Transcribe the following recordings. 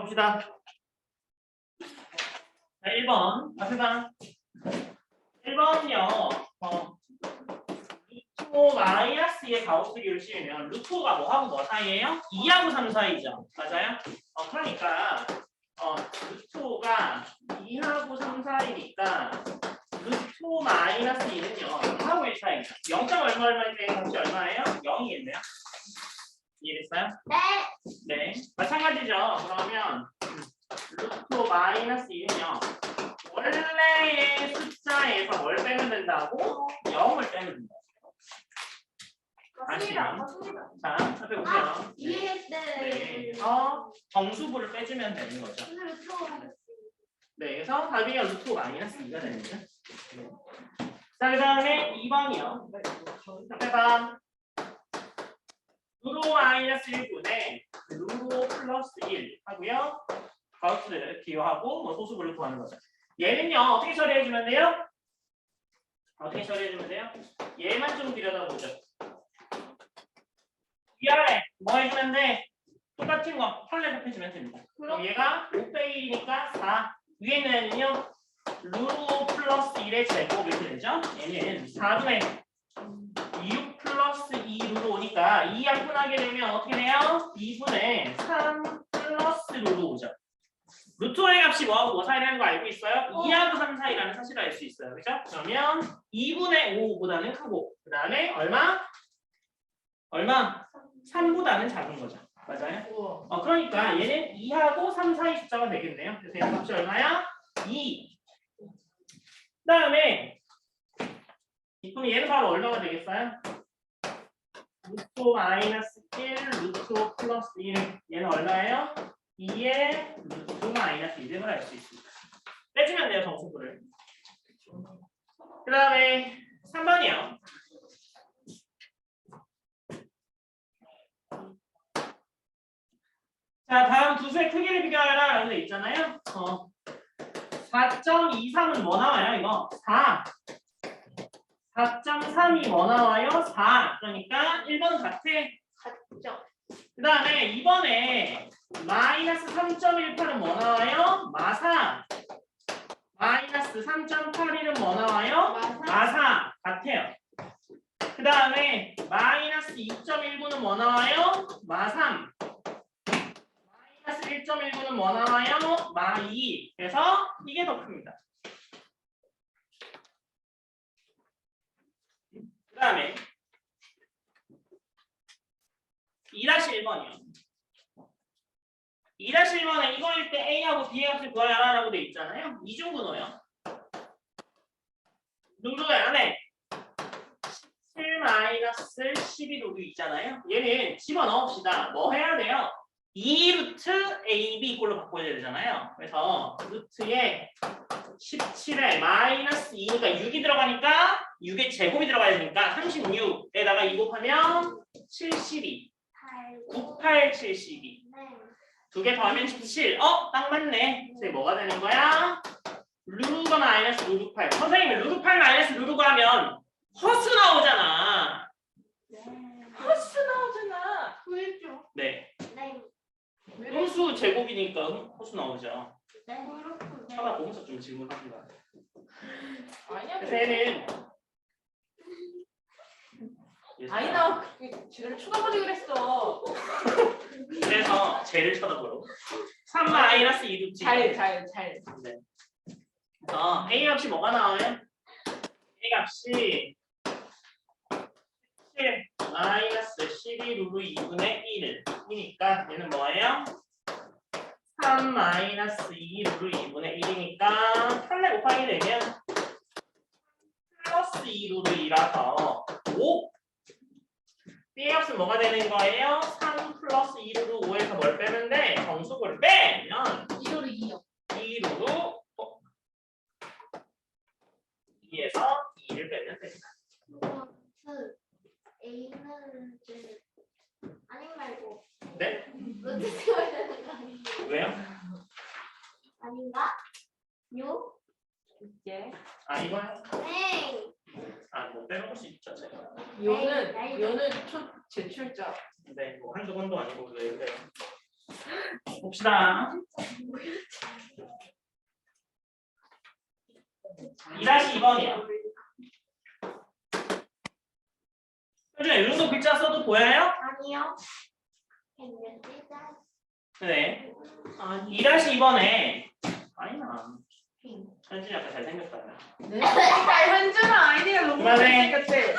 봅시다. 자, 1번. 앞에 봐. 1번은요. 루트 마이너스 2의 가로수기를 씌우면 루트가 뭐하고 뭐 사이예요? 2하고 3 사이죠. 맞아요? 그러니까 루트가 2하고 3 사이니까 루트 마이너스 2는요. 2하고 1 사이죠. 0. 얼마일 때 값이 얼마예요? 0이겠네요. 이해됐어요? 네. 네. 마찬가지죠. 그러면 루트 마이너스 2는요. 원래의 숫자에서 뭘 빼면 된다고? 0을 빼면 된다. 맞습니다. 자, 앞에 보세요. 이해했대. 네. 정수부를 빼주면 되는 거죠. 네, 그래서 답이 루트 마이너스 2가 되는 거죠. 네. 자, 그 다음에 2번이요. 앞에 봐. 루로 마이너스 1분의 루로 플러스 1 하고요. 가우스를 기호하고 뭐 소수분을 구하는 거죠. 얘는요, 어떻게 처리해주면 돼요? 어떻게 처리해주면 돼요? 얘만 좀 들여다보죠. 위아래 뭐 해주면 돼? 똑같은 거 펄레 해주면 됩니다. 그럼 얘가 5빼기 1이니까 4. 위에는요 루로 플러스 1의 제곱 이렇게 되죠? 얘는 4분의 6 플러스 2루로 오니까 2 약분하게 되면 어떻게 돼요? 2분의 3 플러스 루로 오죠. 루트의 값이 뭐하고 뭐 사이라는 거 알고 있어요? 2하고 3 사이라는 사실을 알 수 있어요. 그죠? 그러면 2분의 5보다는 크고 그 다음에 얼마? 3보다는 작은 거죠. 맞아요? 그러니까 얘는 2하고 3 사이 숫자가 되겠네요. 그래서 얘 값이 얼마야? 2. 그 다음에 그럼 얘는 바로 얼마가 되겠어요? 루트 마이너스 1, 루트 플러스 1. 얘는 얼마예요? 2의 루트 마이너스 2등을 알 수 있습니다. 빼주면 돼요, 정수부를. 그 다음에 3번이요. 자, 다음 두 수의 크기를 비교하라 라는 데 있잖아요. 4.23은 뭐 나와요, 이거? 4. 4.3이 뭐 나와요? 4. 그러니까 1번은 같아. 같죠. 그 다음에 2번에 마이너스 3.18은 뭐 나와요? 마사. 마이너스 3.81은 뭐 나와요? 마사. 같아요. 그 다음에 마이너스 2.19는 뭐 나와요? 마3. 마이너스 1.19는 뭐 나와요? 마2. 그래서 이게 더 큽니다. 그 다음에 2-1번이요. 2-1번에 이거일 때 A하고 B의 값을 구하라 라고 돼 있잖아요. 이중분호요. 누구야? 안에 17-12루도 있잖아요. 얘는 집어넣읍시다. 뭐 해야 돼요? 2루트 AB 꼴로 바꿔야 되잖아요. 그래서 루트에 17에 마이너스 2니까 6이 들어가니까 6의 제곱이 들어가야 되니까 36에다가 2 곱하면 72. 98, 72. 두 개 더하면 17. 딱 맞네. 그래서 뭐가 되는 거야? 루가 마이너스 루트 8. 선생님, 루트 8 마이너스 루트가 하면 허수 나오잖아. 허수 나오잖아. 그랬죠. 네. 네. 허수 제곱이니까 허수 나오죠. 네. 그렇군요. 하나 보면서 좀 질문합니다. 아니야. 그래서 얘는 아니다. 지금 쳐다보지 그랬어. 그래서 쟤를 쳐다보러 3 마이너스 2루트. 잘. 네. 그래서 A 값이 뭐가 나와요? A 값이 17 마이너스 12 루트 2분의 1이니까 얘는 뭐예요? 3 마이너스 2 루트 2분의 1이니까 8에 곱하게 되면 플러스 2 루트 2라서 5. B의 값은 뭐가 되는 거예요? 3 플러스 2 루트 5에서 뭘 빼면 돼? 정수를 빼면 2루로 2요. 2 루트 2에서 2를 빼면 됩니다. 루트 A는 이제 아니 말고 네? 루트 세워야 되는 거 아니에요? 왜요? 아닌가? 요? 이제 이거요? 네. 뭐 빼먹을 수 있죠, 제가. 요는 제출자. 네, 뭐 한두 번도 아니고 왜 그래요? 봅시다. 2-2번이야. 현준아, 이 정도 글자 써도 보여요? 아니요. 했는데 네. 2-2번에 아니나. 현준이 아까 잘생겼다. 네? 현준아 아이디가 너무 그만해. 잘생겼대.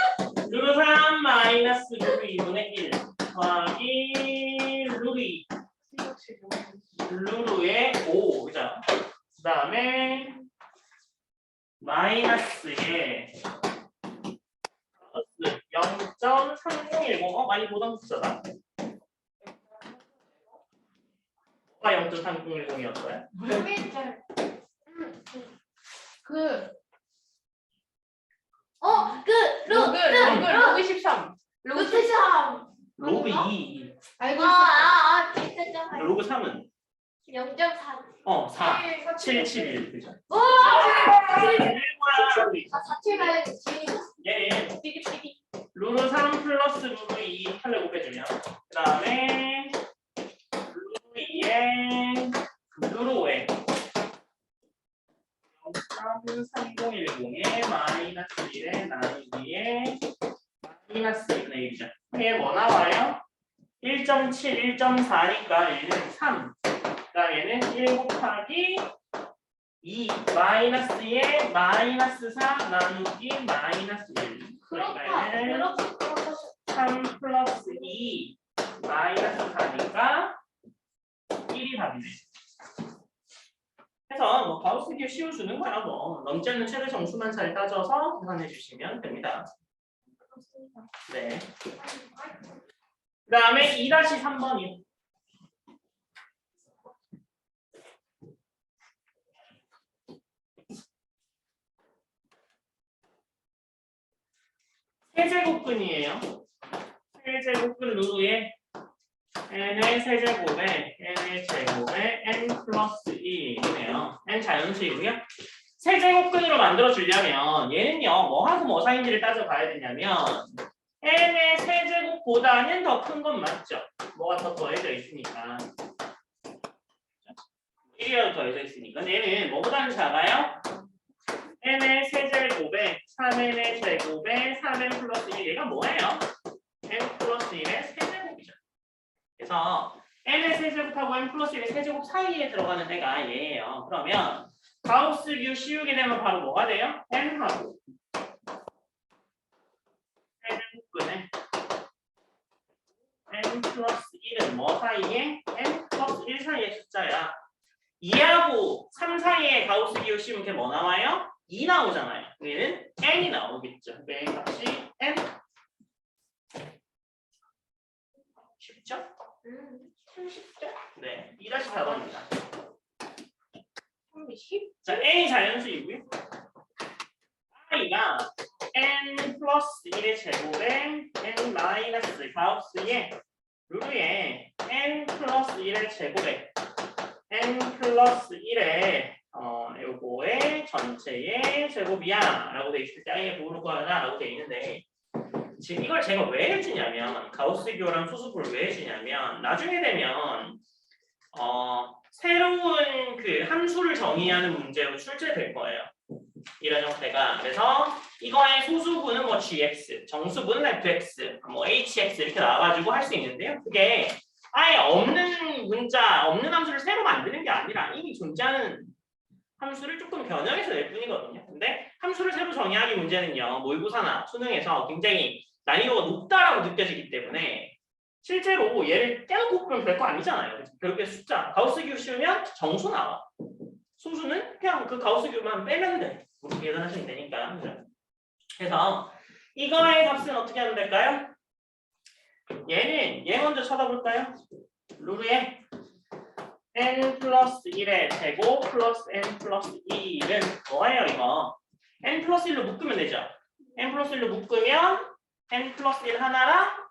루트 3 마이너스 루트 2분의 1 더하기 루트 2 루트의 5 그죠? 그 다음에 마이너스에 0.3010 많이 보던 숫자다. 뭐가 0.3010이었어요? 그 로그 13. 루트 3. 로그 2 알고 있어. 비슷했잖아요. 로그 3은 0.4. 4 7 7 1 그죠? 와! 얘는 자체가 지금 삐기삐기. 루트 3 플러스 루트 2 팔레 곱해주면 그 다음에 루트 2에 루트 5에 0.3010에 마이너스 1에 나누기에 마이너스 2분의 1이죠. 이게 뭐 나와요? 1.7, 1.4니까 얘는 3. 그 다음 얘는 1 곱하기 2 마이너스에 마이너스 4 나누기 마이너스 1. 그러니까 얘는 3 플러스 2 마이너스 4니까 1이 답이네. 그래서 뭐 가우스기 씌워주는 거야 뭐. 넘지 않는 최대 정수만 잘 따져서 계산해 주시면 됩니다. 네. 그 다음에 2-3번이요. 세제곱근이에요. 세제곱근 루트에 n의 세제곱에 n의 제곱에 n 플러스 2이네요. n 자연수이고요. 세제곱근으로 만들어 주려면 얘는요 뭐 하고 뭐 사이인지를 따져봐야 되냐면 n의 세제곱보다는 더 큰 건 맞죠? 뭐가 더 더해져 있으니까 1이라도 더해져 있으니까 얘는 뭐보다는 작아요? n의 세제곱에 3n의 제곱에 3n 플러스 1 얘가 뭐예요? n 플러스 1의 세제곱이죠. 그래서 n의 세제곱하고 n 플러스 1의 세제곱 사이에 들어가는 애가 얘예요. 그러면 가우스규 씌우게 되면 바로 뭐가 돼요? n하고 세제곱근에 n 플러스 1은 뭐 사이에? n 플러스 1 사이의 숫자야. 2하고 3 사이에 가우스기호 씌우면 그게 뭐 나와요? 2 나오잖아요. 얘는 n이 나오겠죠. 네, 값이 n. 쉽죠? 쉽죠? 네, 2-4번입니다. 30? 자, n이 자연수이고요. i가 n 플러스 1의 제곱에 n 마이너스 가우스의 루트에 n 플러스 1의 제곱에 n 플러스 1의 요거의 전체의 제곱이야 라고 돼 있을 때 i의 부호를 구하라 라고 돼 있는데 지금 이걸 제가 왜 해주냐면 가우스기호랑 수수부를 왜 해주냐면 나중에 되면 새로운 그 함수를 정의하는 문제로 출제될 거예요. 이런 형태가. 그래서 이거의 소수분은 뭐 gx, 정수분은 fx, 뭐 hx 이렇게 나와가지고 할 수 있는데요. 그게 아예 없는 문자, 없는 함수를 새로 만드는 게 아니라 이미 존재하는 함수를 조금 변형해서 낼 뿐이거든요. 근데 함수를 새로 정의하기 문제는요. 모의고사나 수능에서 굉장히 난이도가 높다라고 느껴지기 때문에 실제로 얘를 떼놓고 보면 별거 아니잖아요. 결국에 숫자, 가우스기호 씌우면 정수 나와. 소수는 그냥 그 가우스기호만 빼면 돼. 그렇게 계산하시면 되니까. 그죠? 그래서 이거의 값은 어떻게 하면 될까요? 얘 먼저 쳐다볼까요? 루트에 n 플러스 1의 제곱 플러스 n 플러스 2는 뭐예요 이거? n 플러스 1로 묶으면 되죠? n 플러스 1로 묶으면 n 플러스 1 하나랑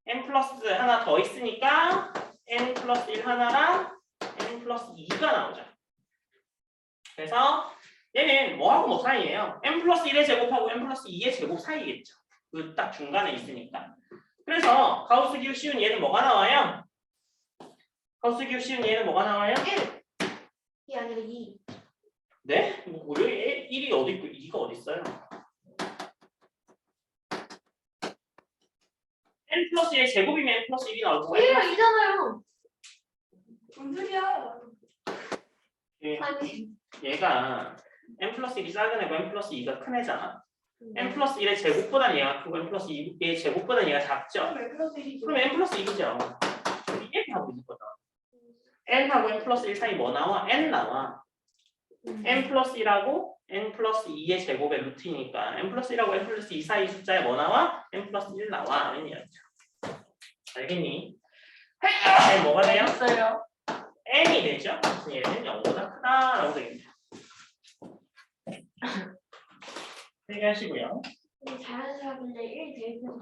n 플러스 하나 더 있으니까 n 플러스 1 하나랑 n 플러스 2가 나오죠. 그래서 얘는 뭐하고 뭐 사이예요? n 플러스 1의 제곱하고 n 플러스 2의 제곱 사이겠죠. 그 딱 중간에 있으니까. 그래서 가우스기호 씌운 얘는 뭐가 나와요? 가우스 기호 쉬운 얘는 뭐가 나와요? 1이 아니라 2. 네? 뭐 여기 1이 어디 있고 2가 어디 있어요? n 플러스 1의 제곱이면 n 플러스 1이 나올 거고요. 1이랑 2잖아요. 뭔 소리야? 아니. 얘가 n 플러스 1이 작은 애고 n 플러스 2가 큰 애잖아. n 플러스 1의 제곱보다는 얘가 크고 n 플러스 2의 제곱보다는 얘가 작죠. 왜 플러스 1이죠? 그럼 n 플러스 1이죠. 이렇게 하고 있는 거다. n하고 n 플러스 1 사이 뭐 나와? n 나와. n 플러스 1하고 n 플러스 2의 제곱의 루트니까 n 플러스 1하고 n 플러스 2 사이 숫자에 뭐 나와? n 플러스 1 나와. 알겠니? n 뭐가 돼요? 있어요. n이 되죠? 얘는 0보다 크다라고 되겠네요. 얘기하시고요. 잘하는 사람인데 1 되면.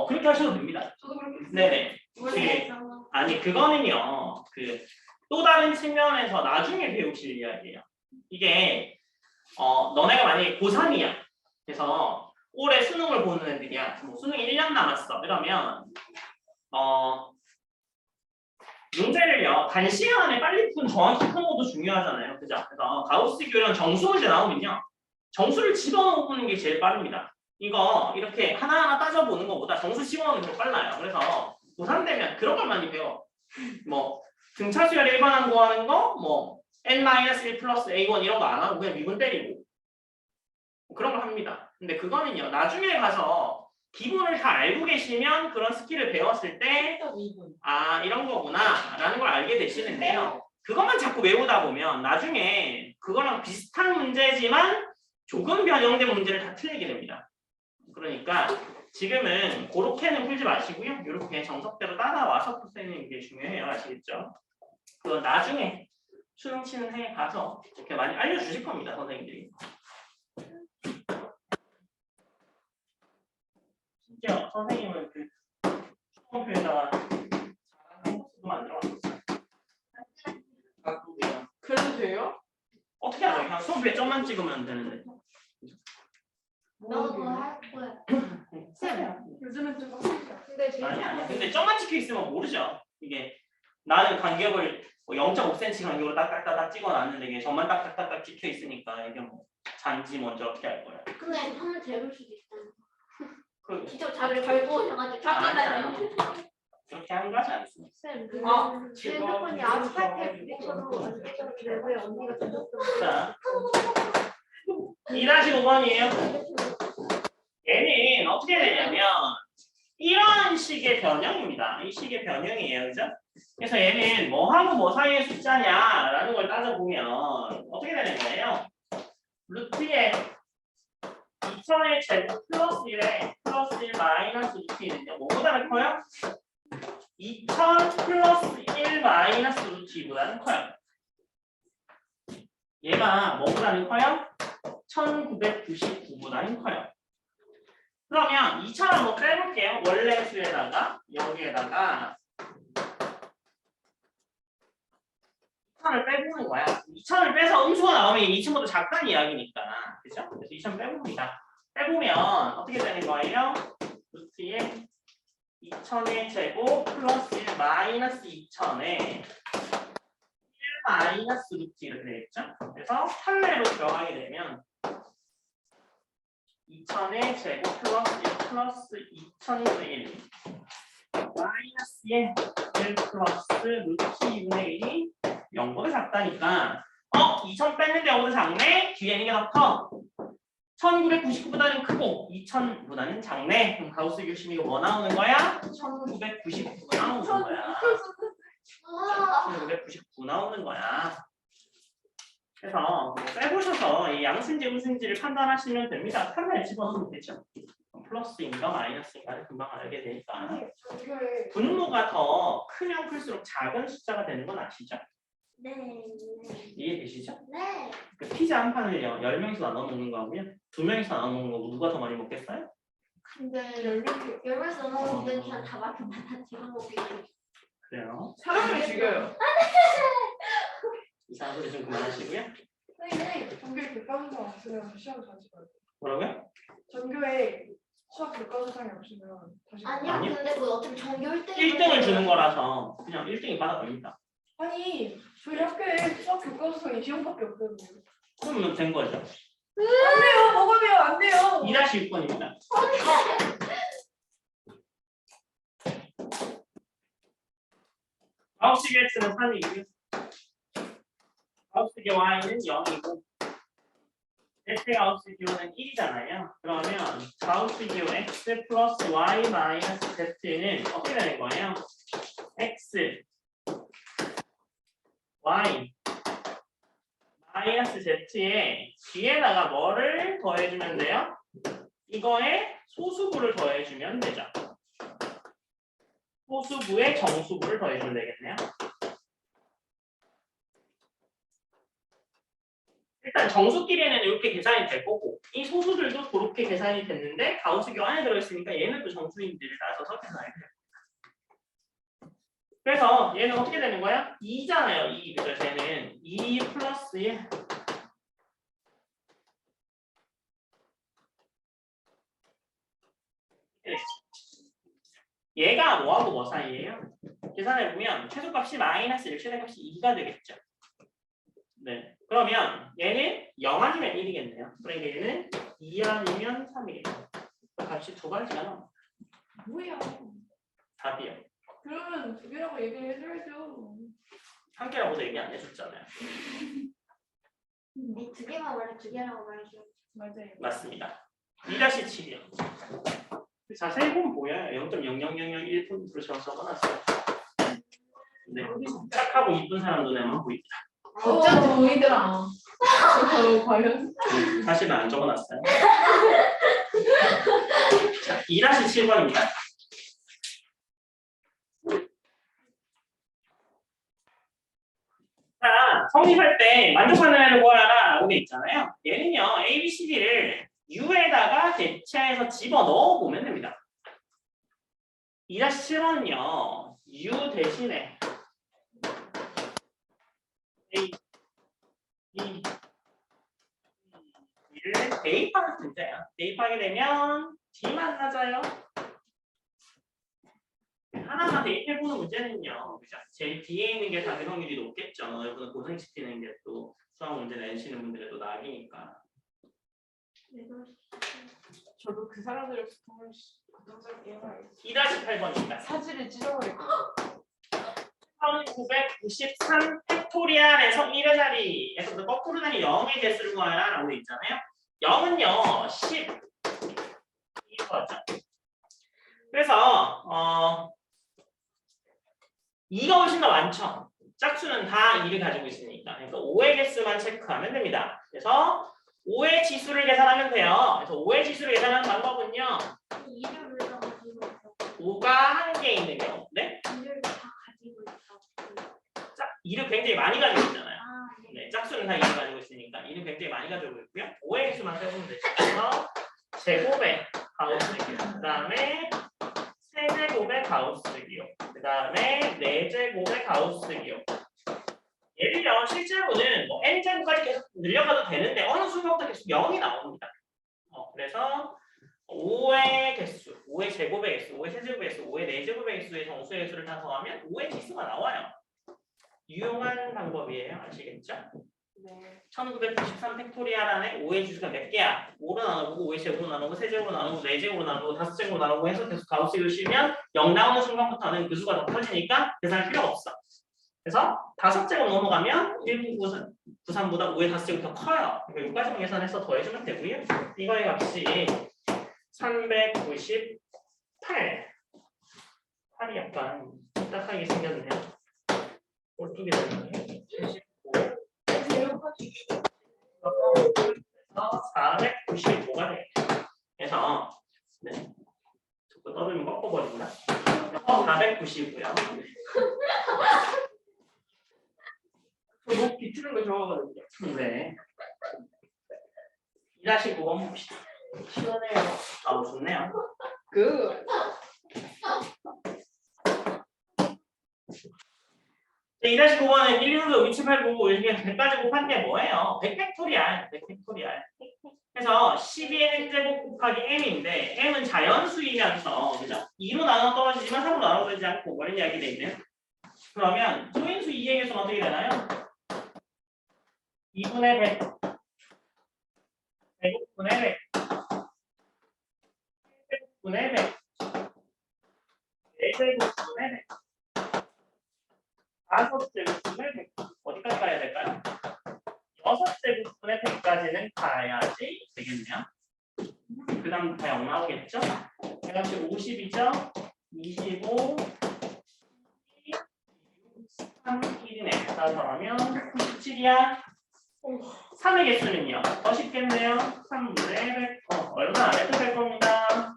그렇게 하셔도 됩니다. 저도 그렇게 했어요. 네네. 모르겠어. 아니 그거는요. 또 다른 측면에서 나중에 배우실 이야기예요. 이게 너네가 만약에 고3이야. 그래서 올해 수능을 보는 애들이야. 뭐 수능이 1년 남았어. 그러면 문제를요 단시간 안에 빨리 정확히 푸는 것도 중요하잖아요. 그죠? 그래서 가우스 교련 정수 문제 나오면요 정수를 집어넣는 게 제일 빠릅니다. 이거 이렇게 하나하나 따져보는 것보다 정수 집어넣는 게 더 빨라요. 그래서 고3 되면 그런 걸 많이 배워. 뭐 등차수열 일반항 구하는 거, 뭐 n-1 플러스 a1 이런 거 안 하고 그냥 미분 때리고 그런 걸 합니다. 근데 그거는요 나중에 가서 기본을 다 알고 계시면 그런 스킬을 배웠을 때 이런 거구나 라는 걸 알게 되시는데요. 그것만 자꾸 외우다 보면 나중에 그거랑 비슷한 문제지만 조금 변형된 문제를 다 틀리게 됩니다. 그러니까 지금은 그렇게는 풀지 마시고요. 이렇게 정석대로 따라와서 푸는 게 중요해요. 아시겠죠? 그건 나중에 수능 치는 해에 가서 이렇게 많이 알려주실 겁니다. 선생님들이. 심지어 선생님은 그 수험표에다가 잘하는 코스도 만들어놨었어요. 각도고요. 그래도 돼요? 어떻게 알아요? 그냥 수험표에 점만 찍으면 되는데. 너도 할 거야. 요즘은 좀 빡세죠. 근데 제일 아니야. 근데 점만 찍혀 있으면 모르죠. 이게 나는 간격을 0.5cm 간격으로 딱딱딱 찍어놨는데 이게 점만 딱딱딱 찍혀 있으니까 이게 뭐 잔지 먼저 어떻게 할 거야? 근데 한번 재볼 수도 있잖아. 그 직접 자기를 걸고 오셔가지고 아니야. 깎이다요. 그렇게 하는 거 하지 않습니다. 쌤, 제 핸드폰이 아스팔트에 부딪혀서 안 깨졌는데 왜 언니가 던졌어? 자, 2-5번이에요. 얘는 어떻게 되냐면 이런 식의 변형입니다. 이 식의 변형이에요. 그죠? 그래서 얘는 뭐하고 뭐 사이의 숫자냐라는 걸 따져보면 어떻게 되는 거예요? 루트에 2000의 제곱 플러스 1에 플러스 1 마이너스 루트 1인데 뭐보다는 커요? 2000 플러스 1 마이너스 루트 2보다는 커요. 얘가 뭐보다는 커요? 1999보다는 커요. 그러면 2000을 한번 빼볼게요. 원래 수에다가 여기에다가 2000을 빼보는 거야. 2000을 빼서 음수가 나오면 2000보다 작다는 이야기니까. 그죠? 그래서 2000 빼봅니다. 빼보면 어떻게 되는 거예요? 루트에 2000의 제곱 플러스 1 마이너스 2000에 1 마이너스 루트 이렇게 되겠죠? 그래서 판례로 들어가게 되면 2000의 제곱 플러스 1 플러스 2000분의 1 마이너스의 1 플러스 루트 2분의 1이 0보다 작다니까 2000 뺐는데 0보다 작네? 뒤에 있는 게 더 커. 1999보다는 크고 2000보다는 작네. 그럼 가우스 교심 이거 뭐 나오는 거야? 1999 나오는 거야. 1999 나오는 거야. 그래서 빼보셔서 이 양수인지 음수인지를 판단하시면 됩니다. 판단에 집어넣으면 되죠. 플러스인가 마이너스인가를 금방 알게 되니까. 분모가 더 크면 클수록 작은 숫자가 되는 건 아시죠? 네. 이해되시죠? 네. 그 피자 한 판을요 10명이서 나눠 먹는 거하고요 2명이서 나눠 먹는 거 누가 더 많이 먹겠어요? 근데 열면서 먹으면 그냥 다 맞으면 다 집어먹기. 그래요. 사람을 죽여요. 이상한 소리 좀 그만하시고요. 선생님, 전교에 객관성 없으면 시험 자지 말고. 뭐라고요? 전교에 수학 교과서상에 없으면 다시. 아니요. 아니요. 근데 그거 어차피 전교 1등. 1등을 주는 거라서 그냥 1등이 받아갑니다. 아니 저희 학교에 수학 교과서상에 시험밖에 없거든요. 그러면 된 거죠. 안 돼요. 먹으면 안 돼요. 2-6번입니다. 가우스의 x는 3이고요. 가우스의 y는 0이고 z 가우스 기호는 1이잖아요. 그러면 가우스 기호 x 플러스 y 마이너스 z는 어떻게 되는 거예요? x, y 마이너스 z에 뒤에다가 뭐를 더해주면 돼요? 이거에 소수부를 더해주면 되죠. 소수부에 정수부를 더해주면 되겠네요. 일단 정수끼리는 이렇게 계산이 될 거고 이 소수들도 그렇게 계산이 됐는데 가우스교 안에 들어있으니까 얘는 또 정수인들을 따져서 계산이 돼요. 그래서 얘는 어떻게 되는 거야? 2잖아요. 2. 그죠? 쟤는 2 플러스 1. 얘가 뭐하고 뭐 사이예요? 계산해보면 최소값이 마이너스 1, 최대값이 2가 되겠죠. 네. 그러면 얘는 0 아니면 1이겠네요. 그러니까 얘는 2 아니면 3이겠네요. 값이 두 가지가 나옵니다. 뭐야? 답이요. 그러면 두 개라고 얘기를 해줘야죠. 한 개라고도 얘기 안 해줬잖아요. 네, 두 개만 말해, 두 개라고 말해줘. 맞아요. 맞습니다. 2-7이요. 자세히 보면 보여요. 0.00001%로 적어놨어요. 네. 착하고 이쁜 사람 눈에만 보입니다. 어쩐지 보이더라. 과연? 사실은 안 적어놨어요. 자, 2-7번입니다. 자, 성립할 때 만족하는 애를 구하라 라고 돼 있잖아요. 얘는요, A, B, C, D를 U에다가 대체해서 집어 넣어 보면 됩니다. 2-7번은요, U 대신에 A, B, D를 대입하는 문제예요. 대입하게 되면 D만 낮아요. 하나만 대입해보는 문제는요, 그죠? 제일 뒤에 있는 게 답일 확률이 높겠죠. 여러분은 고생시키는 게 또 수학 문제 내시는 분들의 또 낙이니까. 저도 그 사람들을 부탁할게요. 2-8번입니다. 사진을 찢어버릴게요. 1993 팩토리알에서 1의 자리에서 거꾸로 다니 0의 개수를 구하라 라고 돼 있잖아요. 0은요 10 이거죠. 그래서 2가 훨씬 더 많죠. 짝수는 다 2를 가지고 있으니까. 그러니까 5의 개수만 체크하면 됩니다. 그래서 5의 지수를 계산하면 돼요. 그래서 5의 지수를 계산하는 방법은요. 2를 왜 다 가지고 있어? 5가 한 개 있는 경우. 네? 2를 다 가지고 있어. 2를 굉장히 많이 가지고 있잖아요. 아, 네. 네, 짝수는 다 2를 가지고 있으니까 2는 굉장히 많이 가지고 있고요. 5의 개수만 세보면 되죠. 그래서 제곱의 가우스기호, 그 다음에 세제곱의 가우스기호, 그 다음에 4제곱의 가우스기호. 예를들어 실제로는 뭐 n제곱까지 계속 늘려가도 되는데 어느 순간부터 계속 0이 나옵니다. 그래서 5의 개수, 5의 제곱의 개수, 5의 세제곱의 개수, 5의 4제곱의 개수의 정수의 개수를 다 더하면 5의 지수가 나와요. 유용한 방법이에요. 아시겠죠? 네. 1993 팩토리알 안에 5의 지수가 몇 개야? 5로 나누고 5의 제곱으로 나누고 세제곱으로 나누고 4제곱으로 나누고 5제곱으로 나누고 해서 계속 가우스를 씌우면 0 나오는 순간부터는 그 수가 더 커지니까 계산할 필요가 없어. 그래서 5제곱 넘어가면 1993보다 5의 5제곱이 더 커요. 그러니까 여기까지만 계산해서 더해주면 되고요. 이거의 값이 398. 8이 약간 딱하게 생겼네요. 꼴뚜기 되네요. 75. 그래서 495가 되겠죠. 그래서 네. 자꾸 떠들면 꺾어버린다. 490이고요. 저목 비추는 거 좋아하거든요. 네. 2-9번 봅시다. 시원해요. 아, 좋네요. 그 2-9번은 1, 2, 3, 5, 6, 7, 8, 9 이렇게 100까지 곱한 게 뭐예요? 100팩토리알. 100팩토리알. 그래서 12의 n제곱 곱하기 m인데 m은 자연수이면서 그죠? 2로 나눠 떨어지지만 3으로 나눠 떨어지지 않고 뭐 이런 이야기 돼 있네요. 그러면 소인수 2의 개수는 어떻게 되나요? 2분의 100 제곱분의 100 제곱분의 100 4제곱분의 100 5제곱분의 100 어디까지 가야 될까요? 6제곱분의 100까지는 가야지 되겠네요. 그 다음 다 0 나오겠죠? 그다음에 50이죠? 25 3, 1이네. 따라서 하면 97이야. 3의 개수는요? 더 쉽겠네요. 3분의 100. 얼마 안 해도 될 겁니다.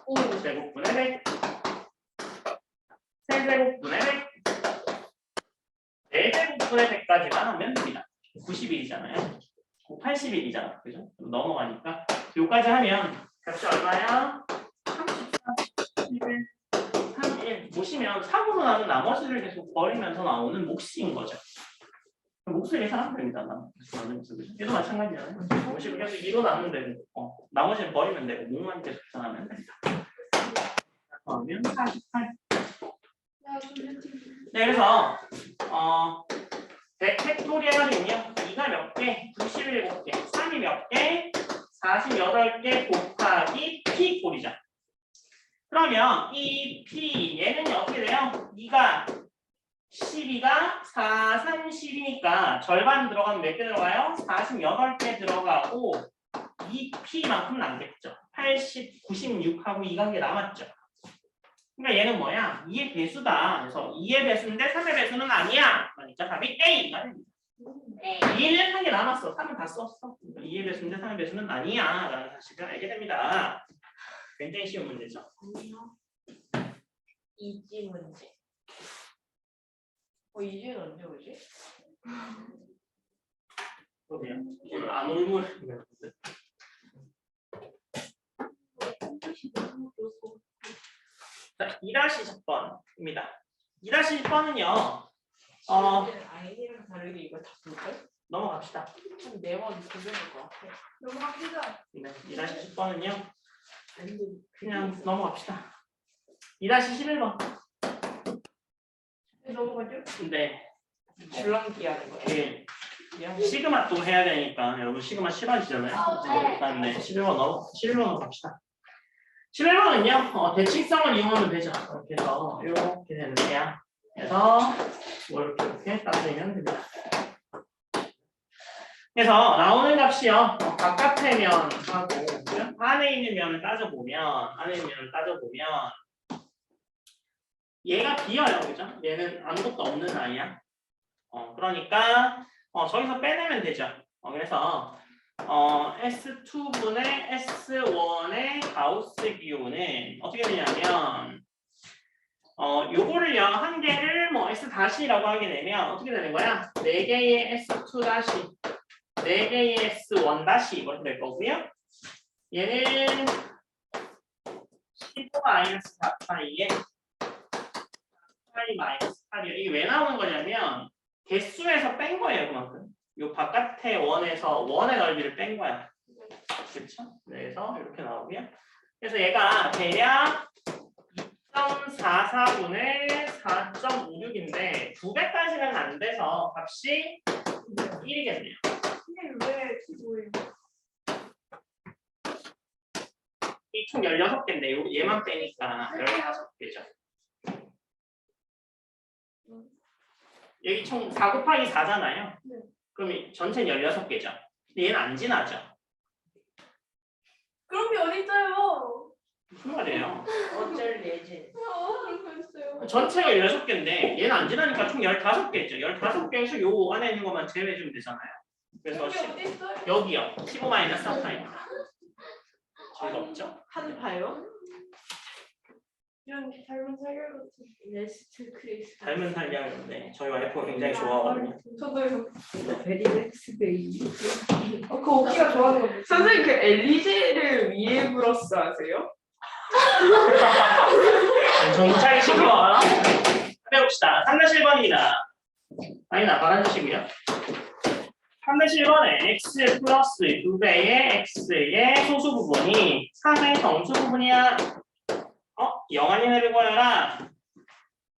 5제곱분의 100. 3제곱분의 100. 4제곱분의 100까지만 하면 됩니다. 90일이잖아요. 80일이잖아. 그죠? 넘어가니까. 요까지 하면 값이 얼마야? 33, 11, 31. 보시면 3으로 나눈 나머지를 계속 버리면서 나오는 몫인 거죠. 몫을 계산하면 됩니다. 얘도 마찬가지잖아요. 몫을 계속 2로 나누면 되고, 나머지는 버리면 되고, 몫만 계속 계산하면 됩니다. 그러면 48. 네, 그래서 100 팩토리얼은요. 2가 몇 개? 97개. 3이 몇 개? 48개 곱하기 p 꼴이죠. 그러면 이 p 얘는 어떻게 돼요? 2가 12가 4, 3, 10이니까 절반 들어가면 몇 개 들어가요? 48개 들어가고 2p만큼 남겠죠. 80, 96하고 2가 한 개 남았죠. 그러니까 얘는 뭐야? 2의 배수다. 그래서 2의 배수인데 3의 배수는 아니야. 그러니까 답이 A가 됩니다. 2는 한 개 남았어. 3은 다 썼어. 2의 배수인데 3의 배수는 아니야. 라는 사실을 알게 됩니다. 굉장히 쉬운 문제죠. 이지 문제. 이지는 언제 오지? 그러게요. 오늘 안 올물. 자, 2-10번입니다. 2-10번은요. 아이디랑 다르게 이걸 다 볼까요? 넘어갑시다. 한 4번 보셔야 될 것 같아요. 넘어갑시다. 네, 2-10번은요. 그냥 넘어갑시다. 2-11번. 넘어가죠? 네. 줄넘기 하는 거예요. 예. 시그마 또 해야 되니까 여러분 시그마 싫어하시잖아요. 네. 일단 네, 11번 갑시다. 11번은요. 대칭성을 이용하면 되죠. 이렇게 해서 이렇게 되는데요. 그래서 이렇게 따지면 됩니다. 그래서 나오는 값이요. 바깥의 면하고 안에 있는 면을 따져보면 얘가 비어요. 그죠? 얘는 아무것도 없는 아이야. 그러니까 저기서 빼내면 되죠. 그래서 S2분의 S1의 가우스 기호는 어떻게 되냐면 요거를요 한 개를 뭐 S-라고 하게 되면 어떻게 되는 거야? 4개의 S2- 4개의 S1- 이렇게 될 거고요. 얘는 15-4파이에 8-8이요. 이게 왜 나오는 거냐면 개수에서 뺀 거예요, 그만큼. 요 바깥의 원에서 원의 넓이를 뺀 거야. 그렇죠? 그래서 이렇게 나오고요. 그래서 얘가 대략 2.44분의 4.56인데 2배까지는 안 돼서 값이 1이겠네요. 근데 왜 기도예요? 이 총 16개인데 얘만 빼니까 16개죠. 여기 총 4 곱하기 4잖아요. 네. 그럼 전체는 16개죠. 근데 얘는 안 지나죠. 그런 게 어딨어요? 무슨 말이에요? 어쩔 예진. 글쎄요. 전체가 16개인데 얘는 안 지나니까 총 15개죠. 15개에서 요 안에 있는 것만 제외해주면 되잖아요. 그래서 그런 게 어딨어요? 여기요. 15-4파입니다. 저희가 없죠? 한 파요? 이런 닮은 사결 같은. 레스트 크리스. 닮은 살리하는데 저희 와이프가 굉장히 좋아하거든요. 저도요. 베리렉스 베이. 그 오키가 좋아하는 건데. 선생님 그 엘리제를 위에 브러스 하세요? 정찰 신경 해봅시다. 3-1번입니다. 아니다, 말아주시고요. 3-1번에 x 플러스 2배의 x의 소수 부분이 3의 정수 부분이야. 영환이 해를 구하여라.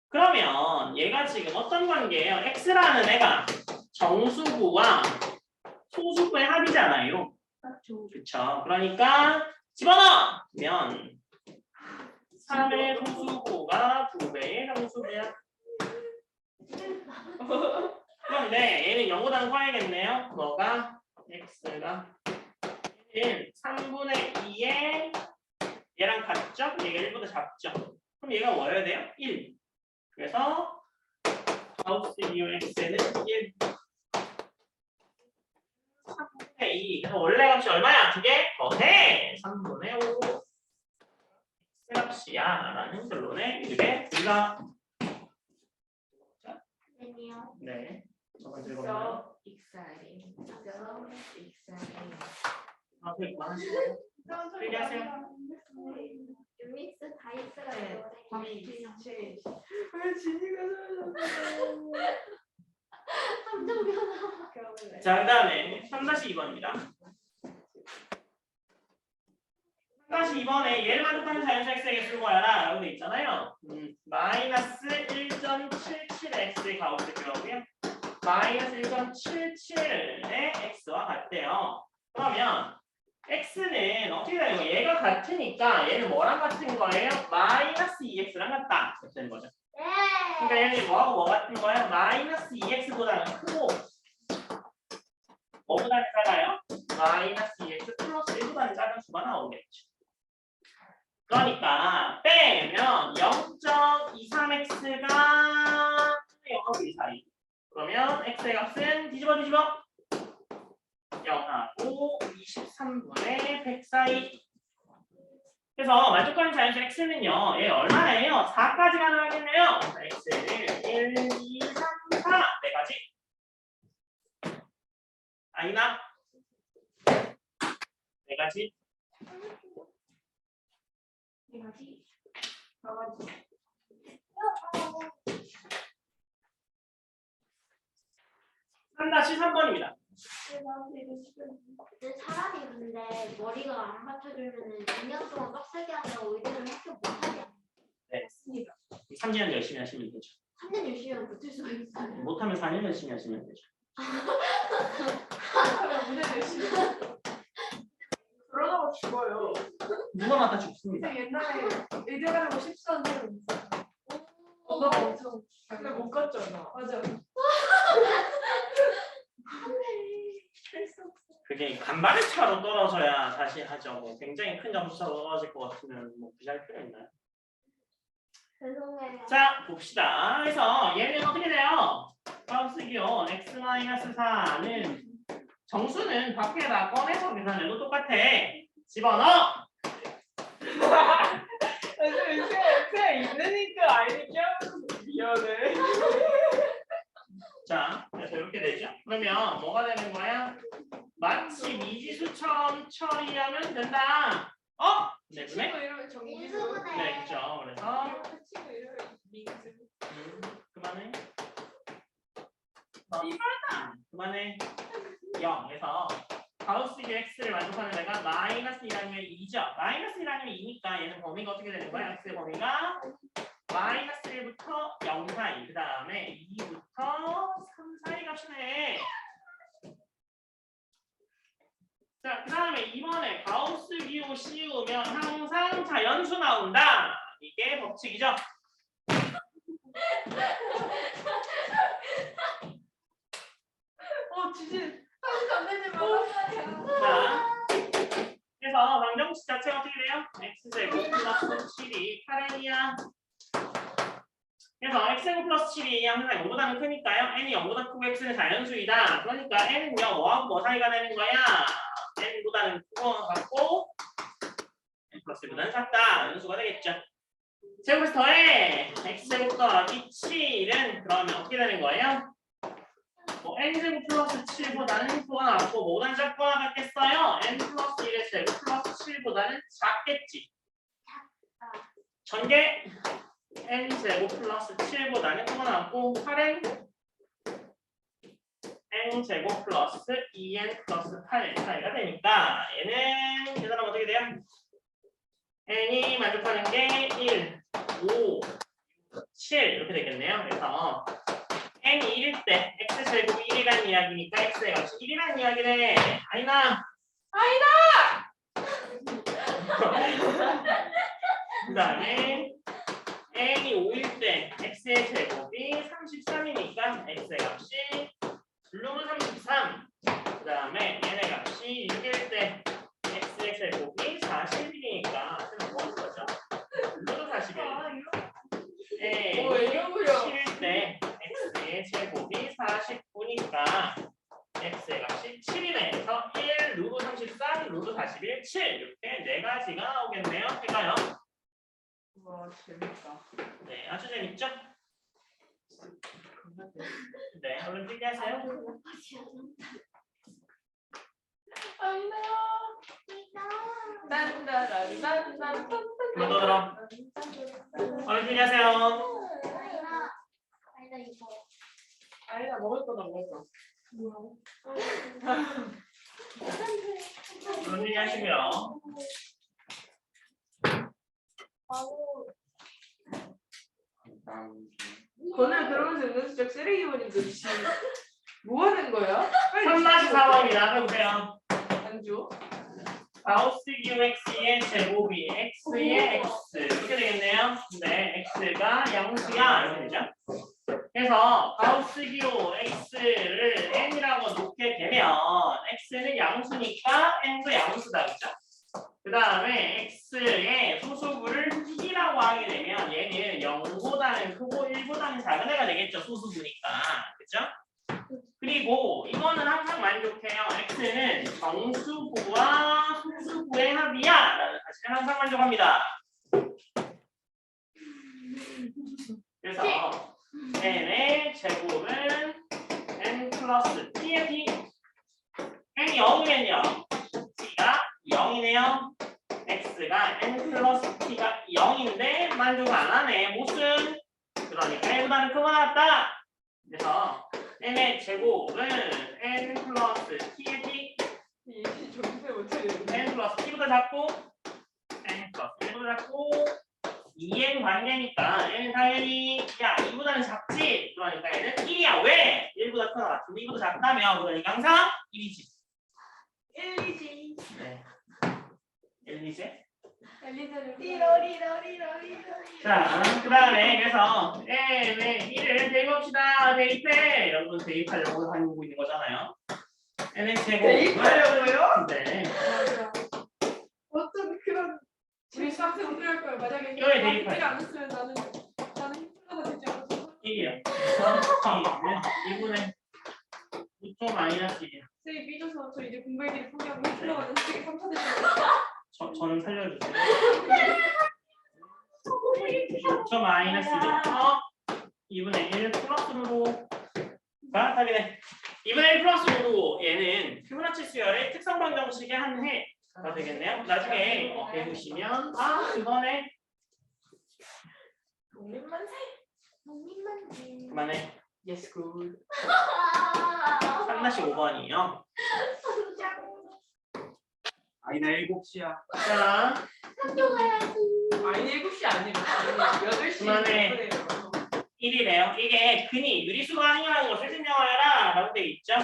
그러면 얘가 지금 어떤 관계예요? x라는 애가 정수부와 소수부의 합이잖아요. 그쵸? 그러니까 집어넣으면 3의 소수부가 2배의 정수부야. 그런데 얘는 0보다는 커야겠네요. 뭐가? x가 3분의 2에 얘랑 같죠? 얘가 1보다 작죠? 그럼 얘가 뭐여야 돼요? 1. 그래서 가우스 기호 x는 1. 3분의 2. 그래서 원래 값이 얼마야? 두 개? 더해 3분의 5. x값이야 라는 결론에 이렇게 우리가 아니요. 네. 저번 들어보나요? 익사리. 앞에 그만하시고요. 얘기하세요. 유믹스 다이스가 네. 있어요. 왜 진이가 함정 변화. 자, 그 다음에 3-2번입니다. 3-2번에 얘를 만족하는 자연수 x에게 쓰고 와라 라고 돼 있잖아요. 마이너스 1.77x의 가우스 기호고요. 마이너스 1.77의 x와 같대요. 그러면 x는 어떻게 되는 거예요? 얘가 같으니까 얘는 뭐랑 같은 거예요? 마이너스 2x랑 같다. 이렇게 되는 거죠. 네. 그러니까 얘는 뭐하고 뭐 같은 거예요? 마이너스 2x보다는 크고 뭐보다는 작아요? 마이너스 2x 플러스 1보다는 작은 수가 나오겠죠. 그러니까 빼면 0.23x가 0하고 2 사이. 그러면 x의 값은 뒤집어 0하고 23분의 100 사이. 그래서 만족하는 자연수 x는요. 얘 얼마예요? 4까지 가능하겠네요. x를 1, 2, 3, 4 4가지. 아니나 4가지. 이거지? 3-3번입니다. 근데 사람이 근데 머리가 안 받쳐주면은 2년 동안 빡세게 하면 의대를 학교 못하게. 네. 3년 열심히 하시면 되죠. 3년 열심히 하면 붙을 수가 있어요. 못하면 4년 열심히 하시면 되죠. 그냥 무대 열심히. 그러다가 죽어요. 누가 맡아 죽습니다. 근데 옛날에 의대 가려고 14년 사람 있어요. 엄마가 엄청. 근데 못 갔잖아. 맞아. 그게 간발의 차로 떨어져야 다시 하죠. 뭐 굉장히 큰 점수차로 떨어질 것 같으면 뭐 부자일 필요 있나요? 죄송해요. 자 봅시다. 그래서 얘는 어떻게 돼요? 가우스 기호 x-4는 정수는 밖에다 꺼내서 계산해도 똑같아. 집어넣어. 그냥 있으니까 알게 하면서 미안해. 자 그래서 이렇게 되죠. 그러면 뭐가 되는 거야? 마치 미지수처럼 처리하면 된다. 네, 친구 그래? 이름은 정민수. 민수분해. 네, 그렇죠. 그래서 친구 이름은 민수. 그만해. 그만해. 0에서 가우스기 x를 만족하는 데가 마이너스 1아니면 2죠. 마이너스 1아니면 2니까 얘는 범위가 어떻게 되는 거야? x의 범위가 마이너스 1부터 0 사이, 그 다음에 2부터 3 사이 값이네. 자, 그 다음에 이번에 가우스 기호 씌우면 항상 자연수 나온다. 이게 법칙이죠. 지진. 안 되지 마. 자, 그래서 방정식 자체가 어떻게 돼요? x제곱 플러스 7이 8n이야. 그래서 x제곱 플러스 7이 항상 0보다는 크니까요. n이 0보다 크고 x는 자연수이다. 그러니까 n은요, 5하고 뭐 사이가 되는 거야? n보다는 크고 같고 n 플러스 1보다는 작다. 이런 수가 되겠죠. 제곱해서 더해 x제곱 더하기 7은 그러면 어떻게 되는 거예요? 뭐 n제곱 플러스 7보다는 크거나 같고 뭐보다는 작거나 같겠어요? n 플러스 1의 제곱 플러스 7보다는 작겠지. 전개 n제곱 플러스 7보다는 크거나 같고 8n n제곱 플러스 2n 플러스 8 사이가 되니까 얘는 계산하면 어떻게 돼요? n이 만족하는 게 1, 5, 7 이렇게 되겠네요. 그래서 n이 1일 때 x제곱이 1이라는 이야기니까 x의 값이 1이라는 이야기네. 아니나? 그 다음에 n이 5일 때 x의 제곱이 33이니까 x의 값이 루트 33. 그 다음에 n의 값이 6일 때 x의 제곱이 41이니까 뭐 하는 거죠? 루트 41. 네, 외워보려. 7일 때 x의 제곱이 49니까 x의 값이 7이네. 그래서 1, 루트 33, 루트 41, 7 이렇게 네 가지가 나오겠네요. 해가요. 와 재밌다. 네, 아주 재밌죠? 네, 얼른 필기하세요. 아니나요? 딴따란딴딴. 한번 더 들어. 얼른 필기하세요. 아니다 이거. 아니다 먹을 거다 먹을 거. 얼른 필기하시고요. 오늘 그러면서 은근슬쩍 쓰레기 버린다 씨. 뭐 하는 거야? 34번입니다. 해보세요. 안 줘? 가우스 QX의 제곱이 X의 X 이렇게 되겠네요. 네, X가 양수야 이렇게 되죠. 그래서 가우스 QX를 N이라고 놓게 되면 X는 양수니까 N도 양수다 그죠? 그 다음에 X의 소수부를 T라고 하게 되면 얘는 0보다는 크고 1보다는 작은 애가 되겠죠. 소수부니까 그죠? 그리고 이거는 항상 만족해요. X는 정수부와 소수부의 합이야 라는 사실을 항상 만족합니다. 그래서 n의 제곱은 n 플러스 t의 t. n이 0이면요 t가 0이네요. x가 n 플러스 t가 0인데 만족을 안 하네. 무슨? 그러니까 1보다는 크고 나왔다. 그래서 n의 제곱은 n 플러스 t의 t. 이 정세 못 차리는. n 플러스 t보다 작고 n 플러스 1보다 작고 2n 관계니까 n 당연히 야 2보다는 작지. 그러니까 얘는 1이야. 왜? 1보다 크다. 2보다 작다며. 그러니까 항상 1이지. 1, 2지. 네. 1이지. 리러리러리러리러리. 자, 그 다음에 그래서 n의 1을 대입합시다. 대입해. 여러분 대입하려고 하고 있는 거잖아요. n의 제곱. 대입하려고요? 네. 맞아. 어떤 그런 질서학생 필요할 거야. 만약에 이거에 대입할 안 했으면 나는 힘들어서 되지 않았어. 1이요. 2분의 2점 마이너스 1이요. 쌤이 삐져서 저 이제 공부의 길을 포기하고 힘들어가는 책에 3, 4대 저는 살려주세요. 2점 마이너스 1이요. 2분의 1 플러스 루로가 답이네. 2분의 1 플러스 루로 얘는 피보나치 수열의 특성 방정식의 한 해가 되겠네요. 나중에 배우시면 아 그거네. 독립만세. 그만해. Yes, good. 3-5번이요. 아니다 7시야. 자, 아니 7시 아니에요. 8시. 그만해. 1이래요. 이게 근이 유리수가 항이라는 것을 증명하여라 라고 되어 있죠.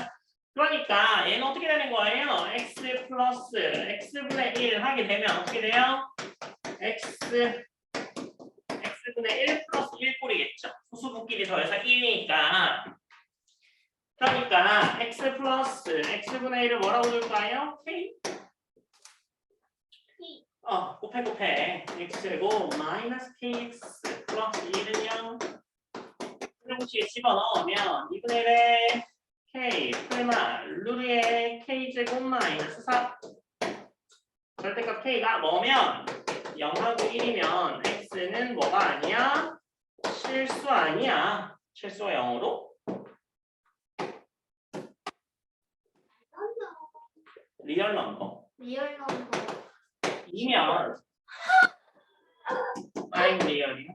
그러니까 얘는 어떻게 되는 거예요? x 플러스 x분의 1 하게 되면 어떻게 돼요? x분의 1 플러스 1꼴이겠죠. 소수분끼리 더해서 1이니까. 그러니까 x 플러스 x분의 1을 뭐라고 줄까요? k? 곱해 x제곱 마이너스 kx 플러스 1은요. 형식에 집어넣으면 2분의 1에 k 풀마 루트의 k제곱 마이너스 4. 절대값 k가 뭐면 0하고 1이면 x는 뭐가 아니야? 실수 아니야. 실수가 0으로? 리얼 넘버. 리얼 넘버. 2면 아임 리얼이요.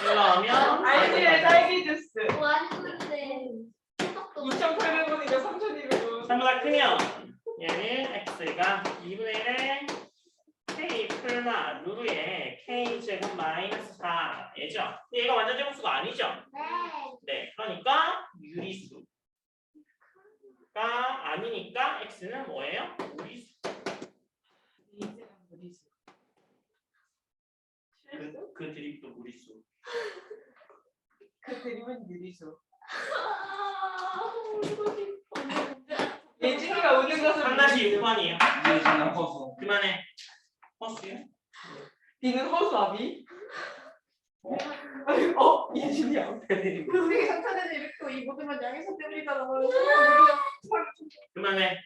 1 넣으면 아이디의 딸기 주스. 완전데. 2,800원이다. 0보다 크면 얘는 x가 2분의 1에 k 풀마 루루에 k 제곱 마이너스 4예죠. 얘가 완전 제곱수가 아니죠. 네. 네, 그러니까 유리수가 아니니까 x는 뭐예요? 무리수. 이제는 무리수. 그 드립도 무리수. 그 드림은 유리수. 울고 싶어. 예진이가 오는 것은 3-6번이에요. 이해진아 허수. 그만해. 허수요? B는 허수아비. 예진이 앞에. 그게 상탄에는 이렇게 이 모든 건 양에서 때문이다. 그만해.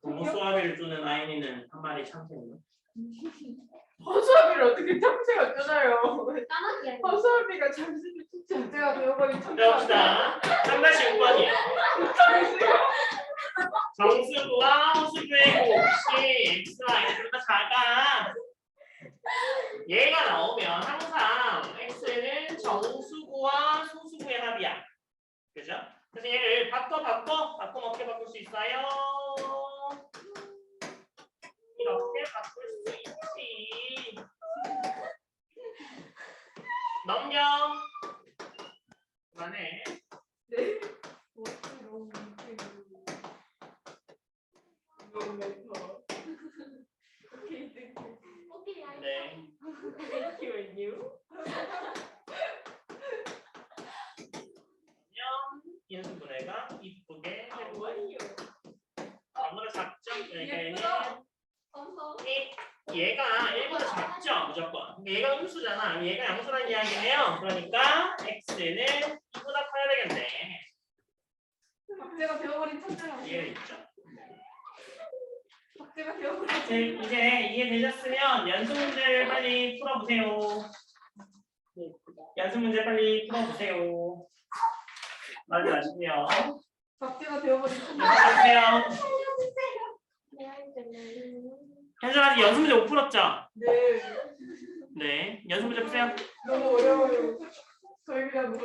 부모 수아비를 주는 아이니는 한 마리 참새예요. 허수아비를 어떻게 참새가 뜨나요? 까마귀 아니야? 허수아비가 잠시를 진짜 제가 배워버린 자, 참새가 봅시다. 3-6번이에요. 정수부와 호수부의 곱이 x와 x보다 작아. 얘가 나오면 항상 x는 정수부와 소수부의 합이야. 그죠? 그래서 얘를 바꿔 어떻게 바꿀 수 있어요? 이렇게 바꿀 수 있지. 넘겨. 그만해. 오케이, 알겠어. 네. 인수분해가 이쁘게 되고 아무나 작죠? 얘는 엄청. 얘가 1보다 작죠? 무조건. 근데 얘가 음수잖아. 얘가 양수라는 이야기네요. 그러니까 x는 2보다 커야 되겠네. 박제가 배워버린 참새가 이해됐죠? 박제가 배워버린 이제 이해되셨으면 연습 문제를 빨리 풀어보세요. 연습 문제 빨리 풀어보세요. 말이 나시고요. 박제가 배워버린 참새. 연습하세요. 네, 알겠네. 현준 아직 연습 문제 못 풀었죠? 네. 네. 연습 문제 푸세요. 너무 어려워요. 저희 그냥